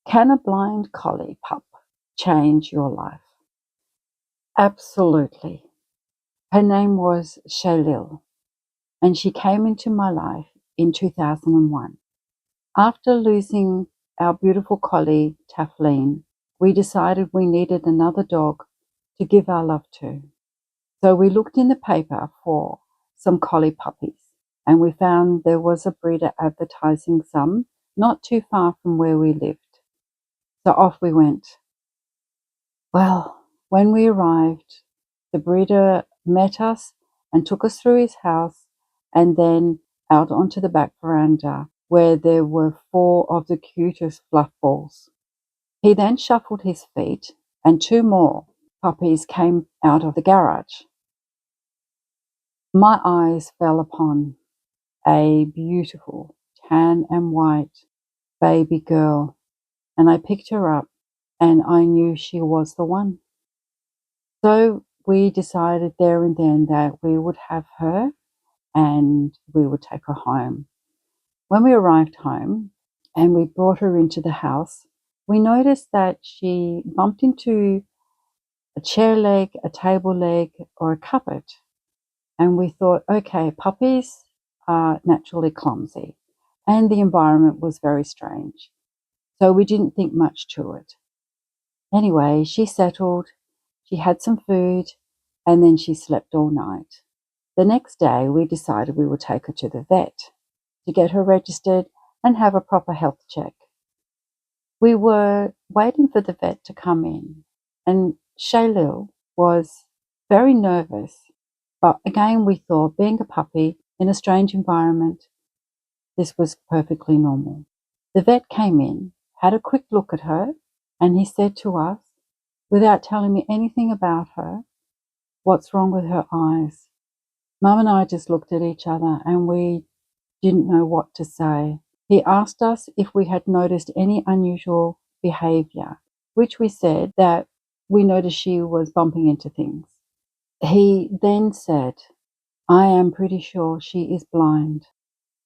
Can a blind collie pup change your life? Absolutely. Her name was Shaylil, and she came into my life in 2001. After losing our beautiful collie, Taffleen, we decided we needed another dog to give our love to. So we looked in the paper for some collie puppies, and we found there was a breeder advertising some not too far from where we lived. So off we went. Well, when we arrived, the breeder met us and took us through his house and then out onto the back veranda where there were 4 of the cutest fluff balls. He then shuffled his feet and 2 more puppies came out of the garage. My eyes fell upon a beautiful tan and white baby girl, and I picked her up and I knew she was the one. So we decided there and then that we would have her and we would take her home. When we arrived home and we brought her into the house, we noticed that she bumped into a chair leg, a table leg, or a cupboard. And we thought, okay, puppies are naturally clumsy and the environment was very strange. So we didn't think much to it. Anyway, she settled, she had some food, and then she slept all night. The next day, we decided we would take her to the vet to get her registered and have a proper health check. We were waiting for the vet to come in, and Shaylil was very nervous. But again, we thought, being a puppy in a strange environment, this was perfectly normal. The vet came in, had a quick look at her, and he said to us, without telling me anything about her, "What's wrong with her eyes?" Mum and I just looked at each other and we didn't know what to say. He asked us if we had noticed any unusual behaviour, which we said that we noticed she was bumping into things. He then said, "I am pretty sure she is blind."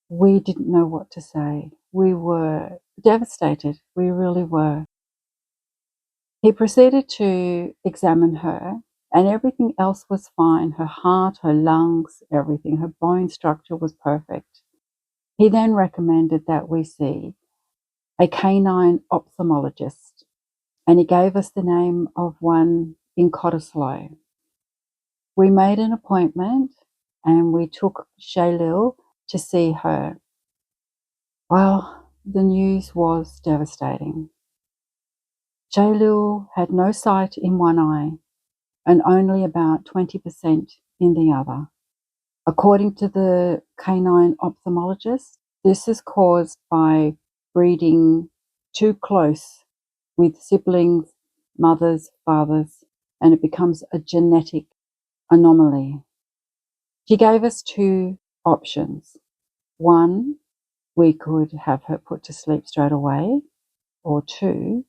We didn't know what to say. We were devastated. We really were. He proceeded to examine her, and everything else was fine. Her heart, her lungs, everything. Her bone structure was perfect. He then recommended that we see a canine ophthalmologist, and he gave us the name of one in Cottesloe. We made an appointment and we took Shaylil to see her. Well, the news was devastating. Shaylil had no sight in one eye and only about 20% in the other. According to the canine ophthalmologist, this is caused by breeding too close with siblings, mothers, fathers, and it becomes a genetic anomaly. She gave us 2 options. One, we could have her put to sleep straight away, or 2,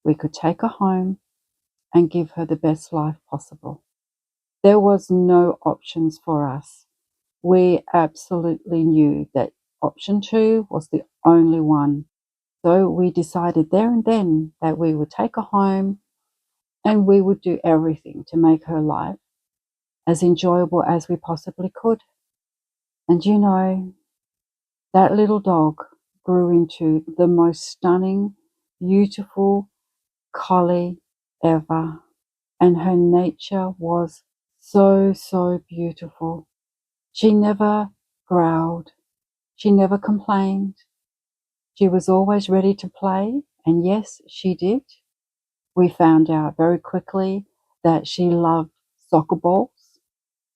we could take her home and give her the best life possible. There was no options for us. We absolutely knew that option 2 was the only one. So we decided there and then that we would take her home and we would do everything to make her life as enjoyable as we possibly could. And you know, that little dog grew into the most stunning, beautiful collie ever. And her nature was so, so beautiful. She never growled. She never complained. She was always ready to play, and yes, she did. We found out very quickly that she loved soccer balls,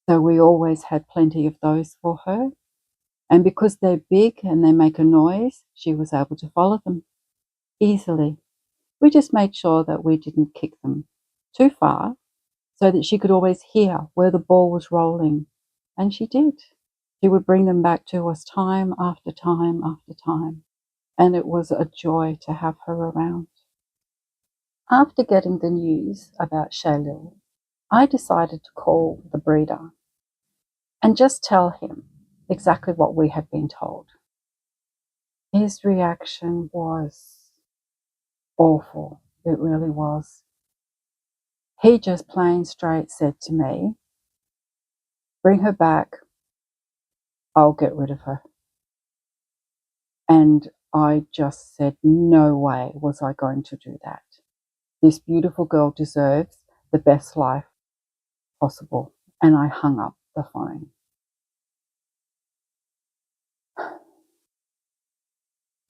so we always had plenty of those for her. And because they're big and they make a noise, she was able to follow them easily. We just made sure that we didn't kick them too far so that she could always hear where the ball was rolling. And she did. She would bring them back to us time after time after time. And it was a joy to have her around. After getting the news about Shaylil, I decided to call the breeder and just tell him exactly what we had been told. His reaction was awful. It really was. He just plain straight said to me, bring her back, I'll get rid of her. And I just said, no way was I going to do that. This beautiful girl deserves the best life possible. And I hung up the phone.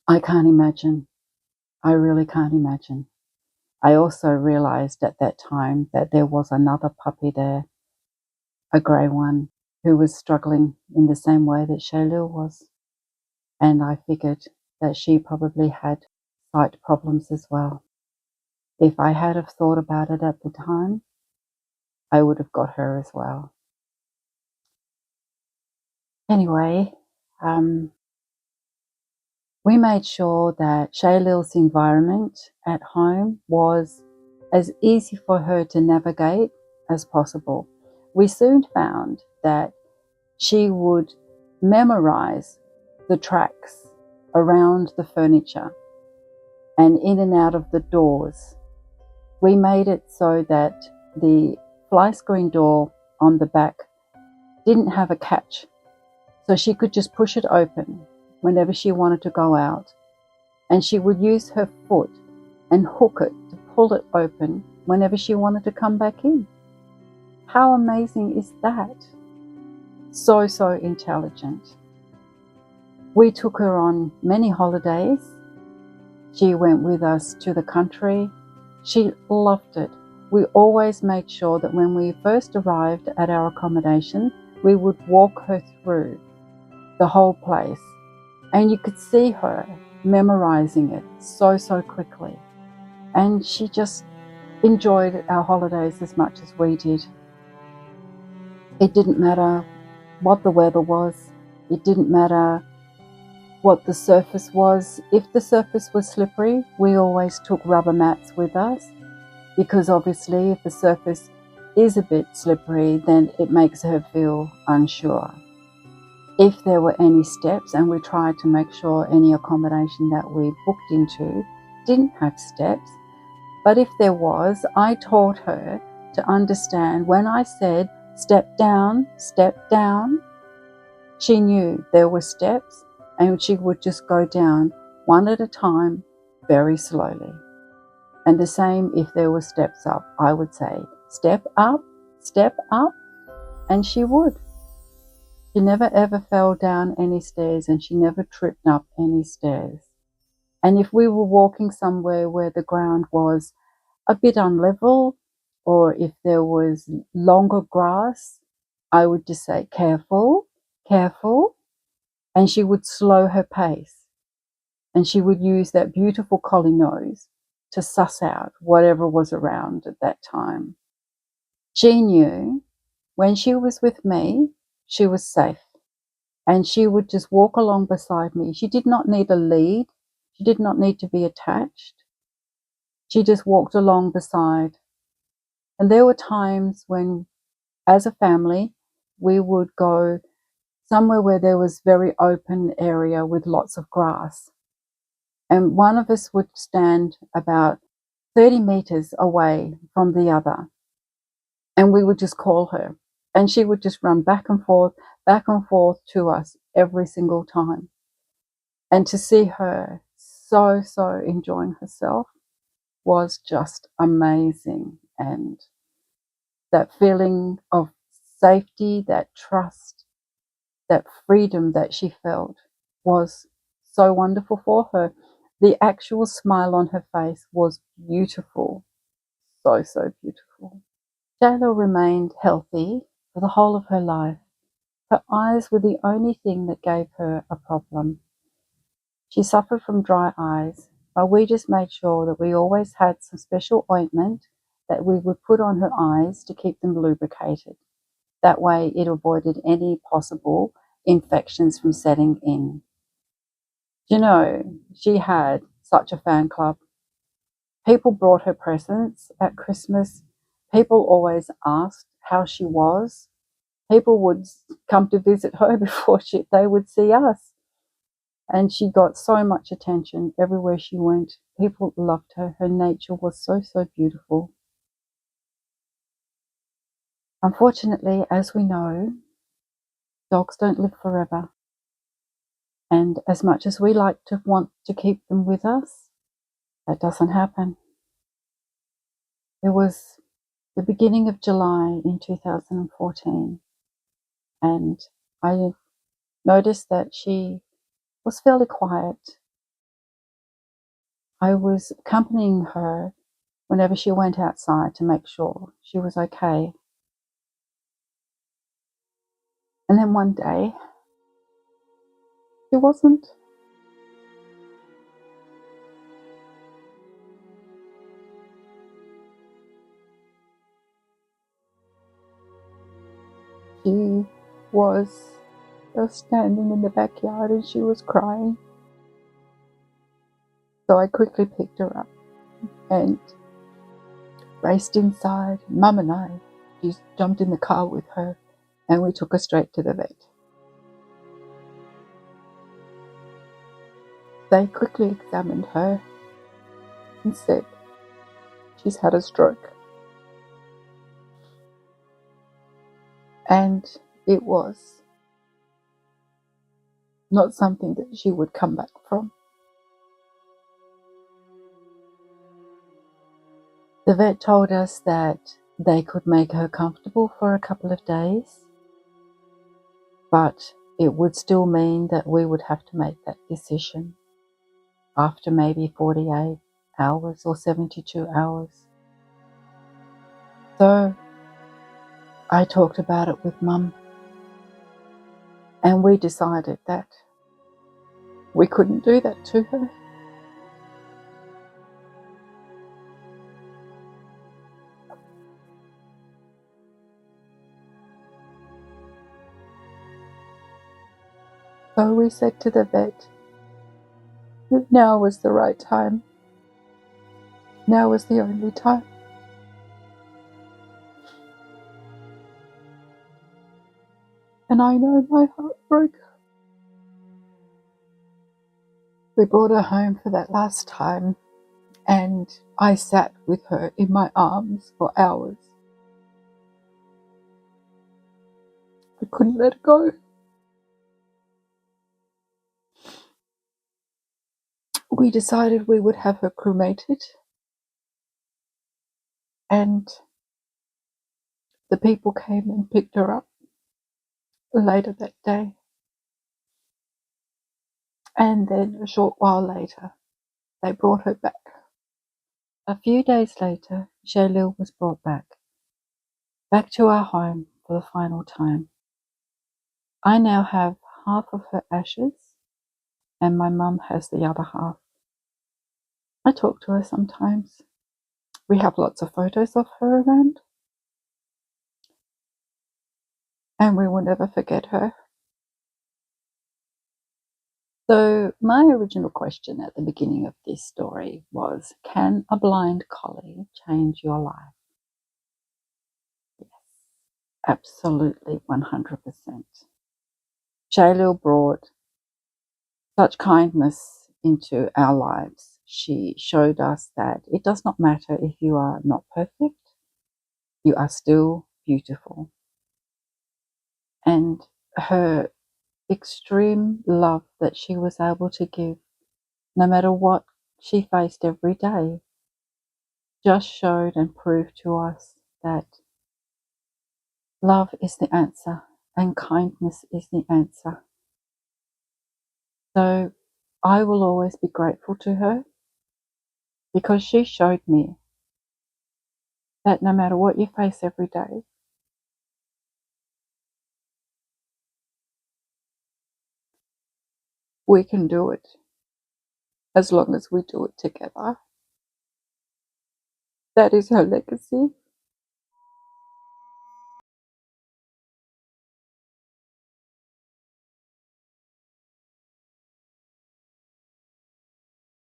I can't imagine. I really can't imagine. I also realized at that time that there was another puppy there, a grey one, who was struggling in the same way that Shaylil was. And I figured that she probably had sight problems as well. If I had have thought about it at the time, I would have got her as well. Anyway, we made sure that Shaylil's environment at home was as easy for her to navigate as possible. We soon found that she would memorize the tracks around the furniture and in and out of the doors. We made it so that the fly screen door on the back didn't have a catch, so she could just push it open whenever she wanted to go out, and she would use her foot and hook it to pull it open whenever she wanted to come back in. How amazing is that? So intelligent. We took her on many holidays. She went with us to the country. She loved it. We always made sure that when we first arrived at our accommodation, we would walk her through the whole place. And you could see her memorizing it so quickly. And she just enjoyed our holidays as much as we did. It didn't matter what the weather was. It didn't matter what the surface was. If the surface was slippery, we always took rubber mats with us, because obviously if the surface is a bit slippery, then it makes her feel unsure. If there were any steps, and we tried to make sure any accommodation that we booked into didn't have steps, but if there was, I taught her to understand when I said step down, she knew there were steps, and she would just go down one at a time, very slowly. And the same if there were steps up. I would say, step up, and she would. She never ever fell down any stairs, and she never tripped up any stairs. And if we were walking somewhere where the ground was a bit unlevel, or if there was longer grass, I would just say, careful, and she would slow her pace. And she would use that beautiful collie nose to suss out whatever was around at that time. She knew when she was with me, she was safe. And she would just walk along beside me. She did not need a lead. She did not need to be attached. She just walked along beside. And there were times when, as a family, we would go somewhere where there was very open area with lots of grass. And one of us would stand about 30 meters away from the other. And we would just call her. And she would just run back and forth to us every single time. And to see her so enjoying herself was just amazing. And that feeling of safety, that trust, that freedom that she felt was so wonderful for her. The actual smile on her face was beautiful. So beautiful. Shaylil remained healthy for the whole of her life. Her eyes were the only thing that gave her a problem. She suffered from dry eyes, but we just made sure that we always had some special ointment that we would put on her eyes to keep them lubricated. That way it avoided any possible infections from setting in. You know, she had such a fan club. People brought her presents at Christmas. People always asked how she was. People would come to visit her before they would see us. And she got so much attention everywhere she went. People loved her. Her nature was so, so beautiful. Unfortunately, as we know, dogs don't live forever. And as much as we like to want to keep them with us, that doesn't happen. It was the beginning of July in 2014, and I noticed that she was fairly quiet. I was accompanying her whenever she went outside to make sure she was okay. And then one day, she wasn't. She was just standing in the backyard and she was crying. So I quickly picked her up and raced inside. Mum and I just jumped in the car with her and we took her straight to the vet. They quickly examined her and said, she's had a stroke. And it was not something that she would come back from. The vet told us that they could make her comfortable for a couple of days, but it would still mean that we would have to make that decision after maybe 48 hours or 72 hours. So I talked about it with Mum, and we decided that we couldn't do that to her. So we said to the vet that now was the right time. Now was the only time. And I know my heart broke. We brought her home for that last time, and I sat with her in my arms for hours. I couldn't let her go. We decided we would have her cremated, and the people came and picked her up later that day. And then a short while later, they brought her back. A few days later, Shaylil was brought back to our home for the final time. I now have half of her ashes, and my mum has the other half. I talk to her sometimes. We have lots of photos of her around, and we will never forget her. So my original question at the beginning of this story was, can a blind collie change your life? Yes, absolutely 100%. Shaylil brought such kindness into our lives. She showed us that it does not matter if you are not perfect, you are still beautiful. And her extreme love that she was able to give, no matter what she faced every day, just showed and proved to us that love is the answer and kindness is the answer. So I will always be grateful to her because she showed me that no matter what you face every day, we can do it as long as we do it together. That is her legacy.